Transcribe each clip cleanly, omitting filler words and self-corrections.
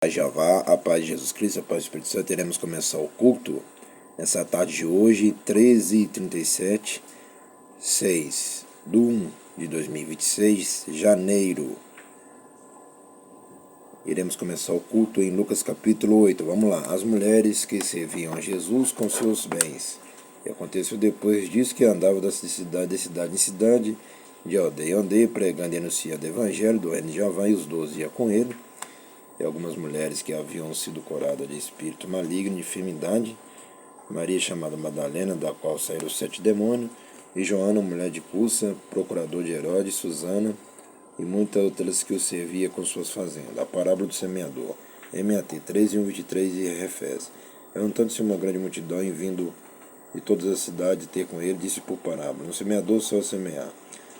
A Jeová, a paz de Jesus Cristo, a paz do Espírito Santo. Iremos começar o culto nessa tarde de hoje, 13h37, 6/1/2026, janeiro. Iremos começar o culto em Lucas capítulo 8. Vamos lá. As mulheres que serviam a Jesus com seus bens. E aconteceu depois disso que andava de cidade em cidade, de aldeia em aldeia, pregando e anunciando o evangelho do reino de Jeová, e os 12 iam com ele. E algumas mulheres que haviam sido curadas de espírito maligno e de enfermidade, Maria chamada Madalena, da qual saíram os 7 demônios, e Joana, mulher de Cusa, procurador de Herodes, Susana, e muitas outras que o servia com suas fazendas. A parábola do semeador, MAT 13:1-23 e Refés. Levantando-se uma grande multidão e vindo de todas as cidades ter com ele, disse por parábola: um semeador saiu a semear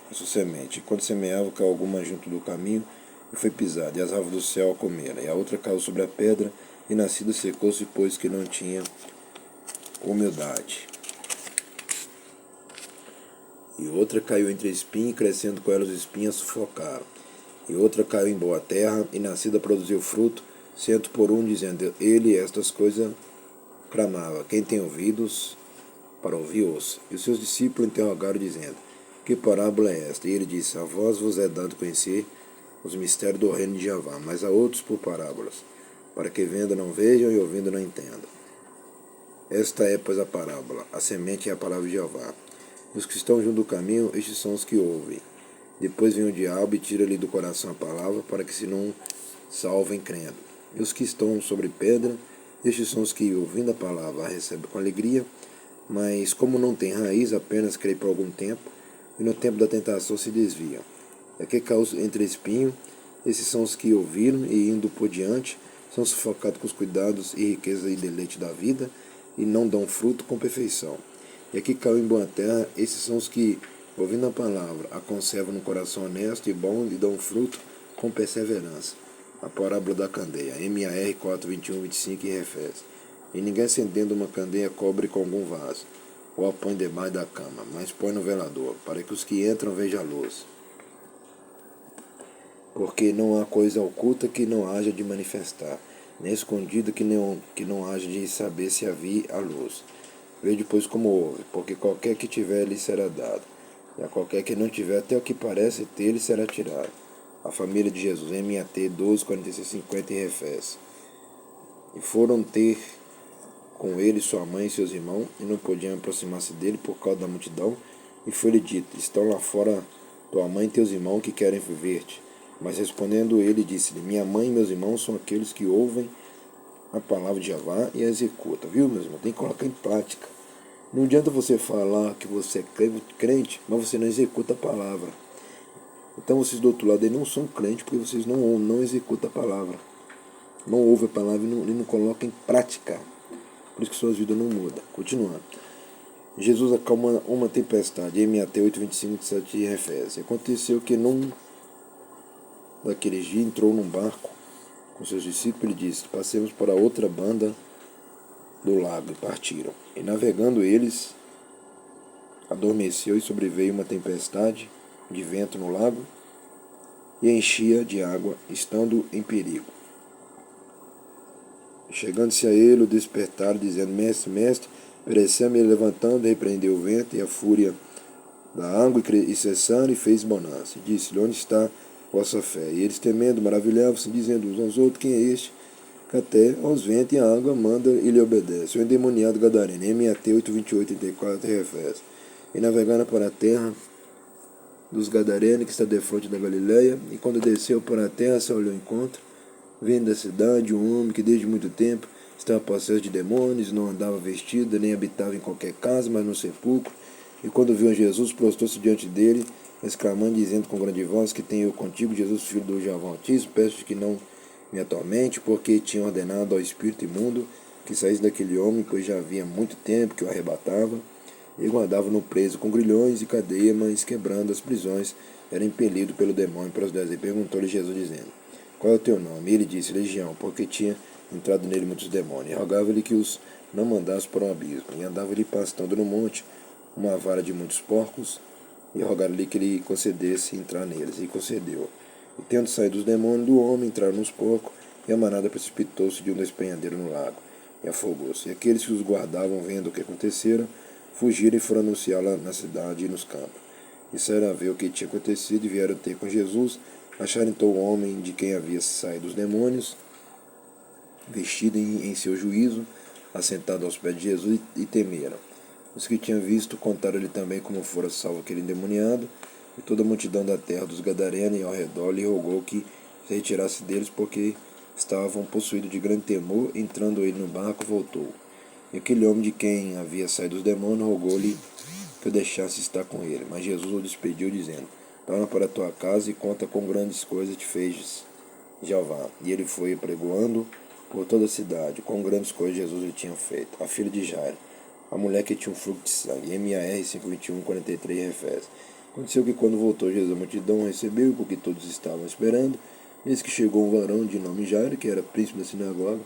a sua semente, e quando semeava, caiu alguma junto do caminho, e foi pisada, e as aves do céu a comeram. E a outra caiu sobre a pedra, e nascida secou-se, pois que não tinha humildade. E outra caiu entre espinhos, e crescendo com ela os espinhos sufocaram. E outra caiu em boa terra, e nascida produziu fruto, 100 por 1, dizendo ele estas coisas clamava: quem tem ouvidos para ouvir, ouça. E os seus discípulos interrogaram, dizendo: que parábola é esta? E ele disse: a vós vos é dado conhecer os mistérios do reino de Jeová, mas a outros por parábolas, para que vendo não vejam e ouvindo não entendam. Esta é, pois, a parábola. A semente é a palavra de Jeová. E os que estão junto do caminho, estes são os que ouvem. Depois vem o diabo e tira-lhe do coração a palavra, para que se não salvem crendo. E os que estão sobre pedra, estes são os que, ouvindo a palavra, a recebem com alegria, mas como não tem raiz, apenas creem por algum tempo, e no tempo da tentação se desviam. É que caiu entre espinho, esses são os que ouviram e, indo por diante, são sufocados com os cuidados e riqueza e deleite da vida, e não dão fruto com perfeição. E aqui caiu em boa terra, esses são os que, ouvindo a palavra, a conservam no coração honesto e bom, e dão fruto com perseverança. A parábola da candeia, MAR 4:21-25 e Refés. E ninguém acendendo uma candeia cobre com algum vaso, ou a põe debaixo da cama, mas põe no velador, para que os que entram vejam a luz. Porque não há coisa oculta que não haja de manifestar, nem escondida que não haja de saber se havia a luz. Vede, pois, como ouve, porque qualquer que tiver lhe será dado, e a qualquer que não tiver, até o que parece ter lhe será tirado. A família de Jesus, MAT 12:46-50 e Refés. E foram ter com ele sua mãe e seus irmãos, e não podiam aproximar-se dele por causa da multidão, e foi-lhe dito: estão lá fora tua mãe e teus irmãos que querem ver-te. Mas respondendo ele, disse-lhe: minha mãe e meus irmãos são aqueles que ouvem a palavra de Jeová e a executam. Viu, meus irmãos? Tem que colocar em prática. Não adianta você falar que você é crente, mas você não executa a palavra. Então vocês do outro lado aí não são crentes porque vocês não executam a palavra. Não ouvem a palavra e não colocam em prática. Por isso que suas vidas não mudam. Continuando. Jesus acalma uma tempestade. MAT 8:25-27 e Refés. Aconteceu que daqueles dias entrou num barco com seus discípulos e disse: passemos para outra banda do lago, e partiram. E navegando eles, adormeceu e sobreveio uma tempestade de vento no lago, e enchia de água, estando em perigo. Chegando-se a ele, o despertaram, dizendo: mestre, mestre, perecemos. Ele, levantando, repreendeu o vento e a fúria da água, e cessando, e fez bonança. E disse-lhe: onde está vossa fé? E eles, temendo, maravilhavam-se, dizendo uns aos outros: quem é este que até aos ventos e à água manda e lhe obedece? O endemoniado gadareno, MAT 8:28-34 e Refés. E navegando para a terra dos gadarenos, que está defronte da Galileia, e quando desceu para a terra, se olhou ao encontro, vendo da cidade um homem que desde muito tempo estava possesso de demônios, não andava vestido, nem habitava em qualquer casa, mas no sepulcro. E quando viu a Jesus, prostrou-se diante dele, exclamando, dizendo com grande voz: que tenho eu contigo, Jesus, filho do Jeová Altíssimo, peço-te que não me atormente, porque tinha ordenado ao espírito imundo que saísse daquele homem, pois já havia muito tempo que o arrebatava, e guardava-no preso com grilhões e cadeia, mas quebrando as prisões, era impelido pelo demônio para os desertos. E perguntou-lhe Jesus, dizendo: qual é o teu nome? E ele disse: Legião, porque tinha entrado nele muitos demônios. E rogava-lhe que os não mandasse para um abismo. E andava-lhe pastando no monte uma vara de muitos porcos, e rogaram-lhe que lhe concedesse entrar neles. E concedeu. E tendo saído os demônios do homem, entraram nos porcos, e a manada precipitou-se de um despenhadeiro no lago, e afogou-se. E aqueles que os guardavam, vendo o que acontecera, fugiram e foram anunciá-la na cidade e nos campos. E saíram a ver o que tinha acontecido, e vieram ter com Jesus. Acharam então o homem de quem havia saído os demônios, vestido em seu juízo, assentado aos pés de Jesus, e temeram. Os que tinham visto contaram-lhe também como fora salvo aquele endemoniado, e toda a multidão da terra dos Gadarenos e ao redor lhe rogou que se retirasse deles, porque estavam possuídos de grande temor. Entrando ele no barco, voltou. E aquele homem de quem havia saído os demônios rogou-lhe que o deixasse estar com ele. Mas Jesus o despediu, dizendo: torna para a tua casa e conta quão grandes coisas te fez Jeová. E ele foi pregoando por toda a cidade quão grandes coisas Jesus lhe tinha feito. A filha de Jairo, a mulher que tinha um fluxo de sangue. MAR 5:21, 43 refere. Aconteceu que quando voltou Jesus, a multidão o recebeu, porque todos estavam esperando. Eis que chegou um varão de nome Jairo, que era príncipe da sinagoga,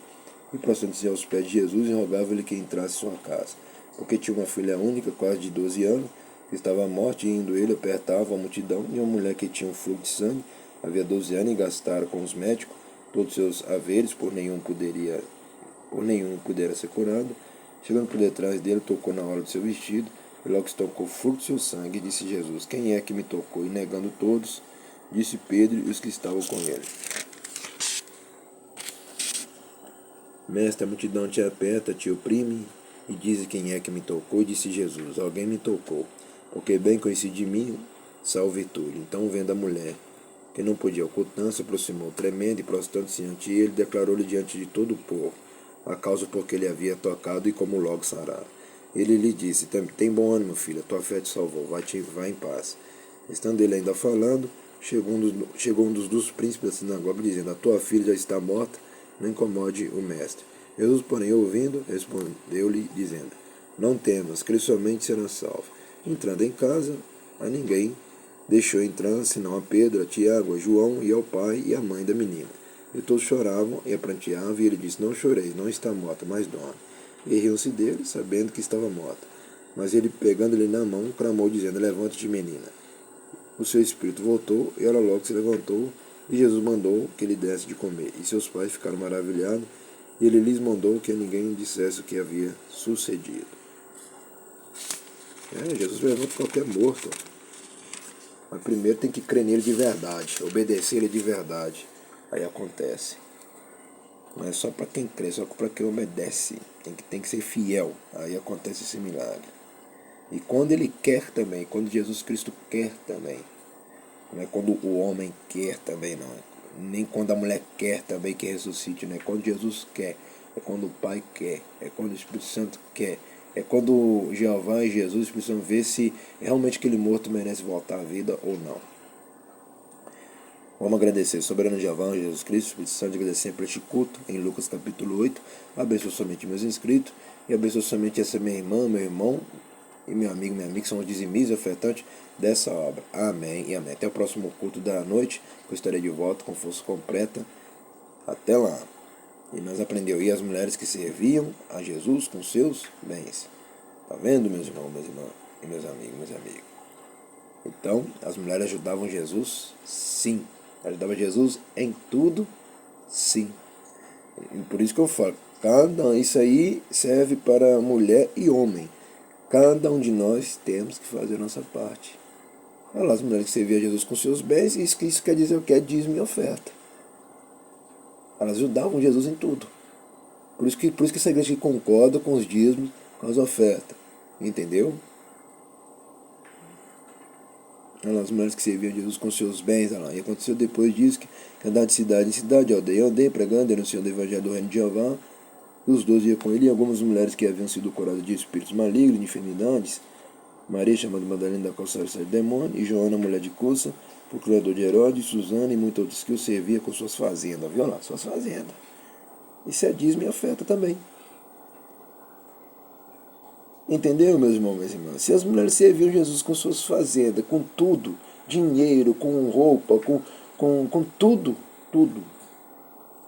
e prostrando-se aos pés de Jesus, e rogava-lhe que entrasse em sua casa, porque tinha uma filha única, quase de 12 anos, que estava à morte, e indo ele apertava a multidão, e uma mulher que tinha um fluxo de sangue, havia 12 anos, e gastara com os médicos todos os seus haveres, por nenhum pudera ser curado. Chegando por detrás dele, tocou na hora do seu vestido, e logo estancou o fluxo do seu sangue, e disse Jesus: quem é que me tocou? E negando todos, disse Pedro e os que estavam com ele: Mestre, a multidão te aperta, te oprime, e diz quem é que me tocou. E disse Jesus: alguém me tocou, porque bem conheci de mim sal virtude. Então, vendo a mulher, que não podia ocultar, se aproximou tremendo, e prostrando-se ante ele, declarou-lhe diante de todo o povo a causa por que ele havia tocado e como logo sarara. Ele lhe disse: tem bom ânimo, filha, tua fé te salvou, vai em paz. Estando ele ainda falando, chegou um dos príncipes da sinagoga, dizendo: a tua filha já está morta, não incomode o mestre. Jesus, porém, ouvindo, respondeu-lhe, dizendo: não temas, crê somente, será salvo. Entrando em casa, a ninguém deixou entrar, senão a Pedro, a Tiago, a João e ao pai e à mãe da menina. E todos choravam e pranteavam, e ele disse: não choreis, não está morta, mas dorme. E riam-se dele, sabendo que estava morta. Mas ele, pegando-lhe na mão, clamou, dizendo: levanta-te, menina. O seu espírito voltou, e ela logo se levantou, e Jesus mandou que lhe desse de comer. E seus pais ficaram maravilhados, e ele lhes mandou que a ninguém dissesse o que havia sucedido. Jesus levanta qualquer morto. Mas primeiro tem que crer nele de verdade, obedecer ele de verdade. Aí acontece. Não é só para quem crê, só para quem obedece. Tem que ser fiel. Aí acontece esse milagre. E quando ele quer também, quando Jesus Cristo quer também. Não é quando o homem quer também, não. Nem quando a mulher quer também que ressuscite, não é quando Jesus quer. É quando o Pai quer. É quando o Espírito Santo quer. É quando Jeová e Jesus precisam ver se realmente aquele morto merece voltar à vida ou não. Vamos agradecer, soberano Jeová, Jesus Cristo, Espírito Santo, agradecer por este culto, em Lucas capítulo 8. Abençoa somente meus inscritos, e abençoa somente essa minha irmã, meu irmão, e meu amigo, minha amiga, que são os dizimistas e ofertantes dessa obra. Amém e amém. Até o próximo culto da noite, que eu estarei de volta com força completa. Até lá. E nós aprendemos aí as mulheres que serviam a Jesus com seus bens. Tá vendo, meus irmãos, minhas irmãs, e meus amigos, meus amigos? Então, as mulheres ajudavam Jesus? Sim. Ajudavam Jesus em tudo? Sim. E por isso que eu falo, isso aí serve para mulher e homem. Cada um de nós temos que fazer a nossa parte. Olha lá, as mulheres que serviam a Jesus com seus bens, isso quer dizer o que? É dízimo e oferta. Elas ajudavam Jesus em tudo. Por isso que essa igreja concorda com os dízimos, com as ofertas. Entendeu? Olha lá, as mulheres que serviam a Jesus com seus bens. Olha lá. E aconteceu depois disso que andava de cidade em cidade, aldeia em aldeia, pregando, denunciando o evangelho do reino de Jeová. E os 12 iam com ele, e algumas mulheres que haviam sido curadas de espíritos malignos, de enfermidades. Maria, chamada Madalena, da qual saiu de demônio, e Joana, mulher de Cusa, procurador de Herodes, Susana e muitos outros que o serviam com suas fazendas. Viu lá? Suas fazendas. Isso é dízimo e oferta também. Entendeu, meus irmãos, minhas irmãs? Se as mulheres serviam Jesus com suas fazendas, com tudo, dinheiro, com roupa, com tudo,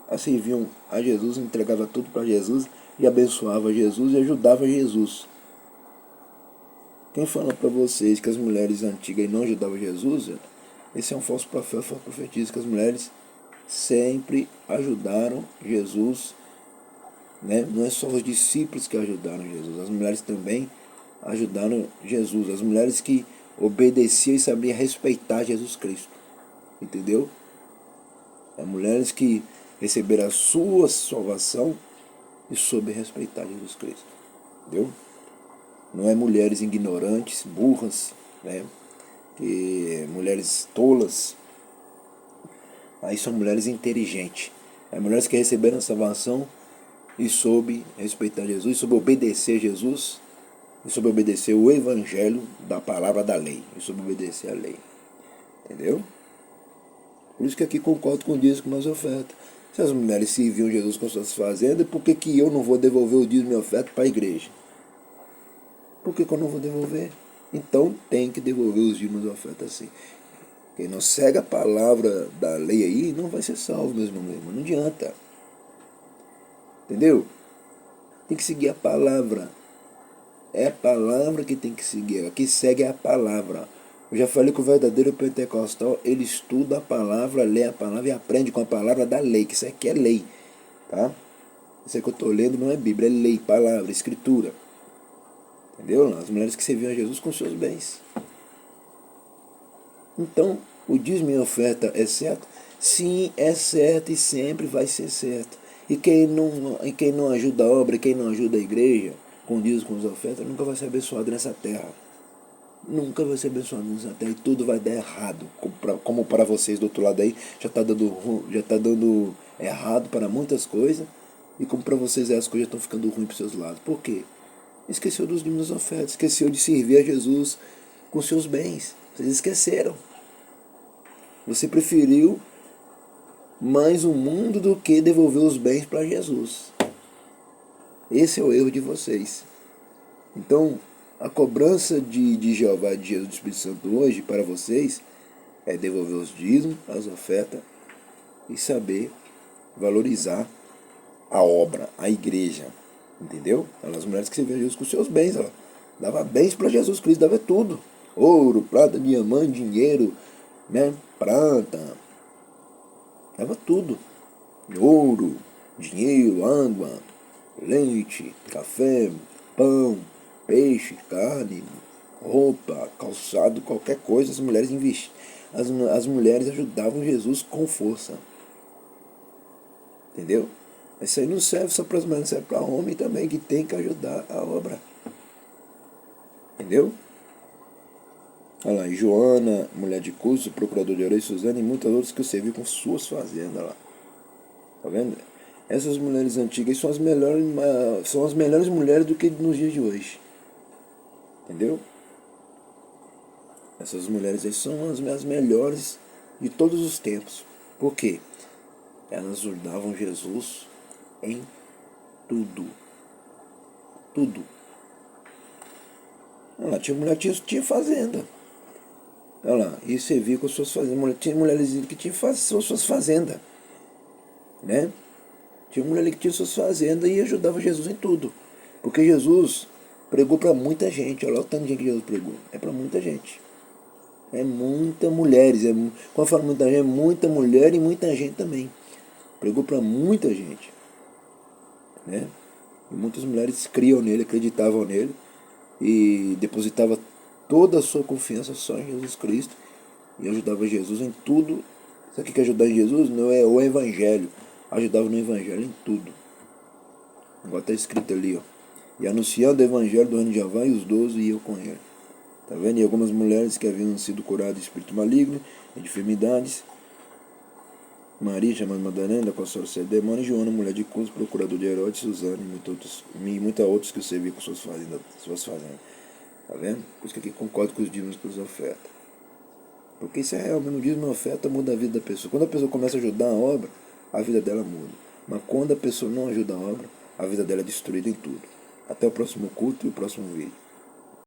elas serviam a Jesus, entregava tudo para Jesus e abençoava Jesus e ajudava Jesus. Quem fala para vocês que as mulheres antigas não ajudavam Jesus, esse é um falso profeta, falso profetiza que as mulheres sempre ajudaram Jesus, né? Não é só os discípulos que ajudaram Jesus, as mulheres também ajudaram Jesus, as mulheres que obedeciam e sabiam respeitar Jesus Cristo, entendeu? As mulheres que receberam a sua salvação e soube respeitar Jesus Cristo, entendeu? Não é mulheres ignorantes, burras, né? Mulheres tolas. Aí são mulheres inteligentes. É mulheres que receberam a salvação e soube respeitar Jesus, soube obedecer Jesus, e soube obedecer o evangelho da palavra da lei, e soube obedecer a lei. Entendeu? Por isso que aqui concordo com o dízimo nas ofertas. Se as mulheres serviam Jesus com suas fazendas, por que eu não vou devolver o dízimo e oferta para a igreja? Por que eu não vou devolver? Então tem que devolver os dízimos e ofertas assim. Quem não segue a palavra da lei aí não vai ser salvo mesmo. Não adianta. Entendeu? Tem que seguir a palavra. É a palavra que tem que seguir. O que segue é a palavra. Eu já falei que o verdadeiro pentecostal, ele estuda a palavra, lê a palavra e aprende com a palavra da lei, que isso aqui é lei. Tá? Isso que eu estou lendo não é Bíblia, é lei, palavra, escritura. Entendeu? As mulheres que serviam a Jesus com seus bens. Então, o dízimo e oferta é certo? Sim, é certo e sempre vai ser certo. E quem não ajuda a obra, quem não ajuda a igreja com dízimo, com as ofertas, nunca vai ser abençoado nessa terra. Nunca vai ser abençoado nessa terra e tudo vai dar errado. Como para vocês do outro lado aí, já está dando errado para muitas coisas. E como para vocês as coisas estão ficando ruins para os seus lados. Por quê? Esqueceu dos dízimos e ofertas, esqueceu de servir a Jesus com seus bens. Vocês esqueceram. Você preferiu mais o mundo do que devolver os bens para Jesus. Esse é o erro de vocês. Então, a cobrança de Jeová, de Jesus, do Espírito Santo hoje para vocês é devolver os dízimos, as ofertas e saber valorizar a obra, a igreja. Entendeu? As mulheres que serviam Jesus com seus bens, ela dava bens para Jesus Cristo, dava tudo. Ouro, prata, diamante, dinheiro, né? Prata, dava tudo. Ouro, dinheiro, água, leite, café, pão, peixe, carne, roupa, calçado, qualquer coisa, as mulheres investiam. As mulheres ajudavam Jesus com força. Entendeu? Isso aí não serve só para as mulheres, serve para homem também, que tem que ajudar a obra. Entendeu? Olha lá, Joana, mulher de Cuso, procurador de Ouro, Suzana e muitas outras que eu servi com suas fazendas lá. Tá vendo? Essas mulheres antigas são as melhores mulheres do que nos dias de hoje. Entendeu? Essas mulheres aí são as melhores de todos os tempos. Por quê? Elas ajudavam Jesus em tudo. Tudo. Olha lá, tinha mulher que tinha fazenda. Olha lá, e servia com suas fazendas. Tinha mulheres que tinham suas fazendas. Né? Tinha mulher que tinha suas fazendas e ajudava Jesus em tudo. Porque Jesus pregou para muita gente. Olha lá o tanto de gente que Jesus pregou. É para muita gente. É muita mulheres. Quando eu falo muita gente, é muita mulher e muita gente também. Pregou para muita gente. Né? E muitas mulheres criam nele, acreditavam nele. E depositavam toda a sua confiança só em Jesus Cristo. E ajudava Jesus em tudo. Sabe o que é ajudar em Jesus? Não é o Evangelho. Ajudava no Evangelho em tudo. Agora está escrito ali, ó. E anunciando o Evangelho do reino de Jeová, e os 12 iam com ele. Tá vendo? E algumas mulheres que haviam sido curadas de espírito maligno e de enfermidades. Maria, chamada Madalena, da qual só sede demônio, e Joana, mulher de Cuso, procurador de Herodes, Suzana e muitas outras que serviam com suas fazendas. Tá vendo? Por isso que aqui concordo com os dízimos e com as ofertas. Porque isso é real, mesmo dízimo e oferta muda a vida da pessoa. Quando a pessoa começa a ajudar a obra, a vida dela muda. Mas quando a pessoa não ajuda a obra, a vida dela é destruída em tudo. Até o próximo culto e o próximo vídeo.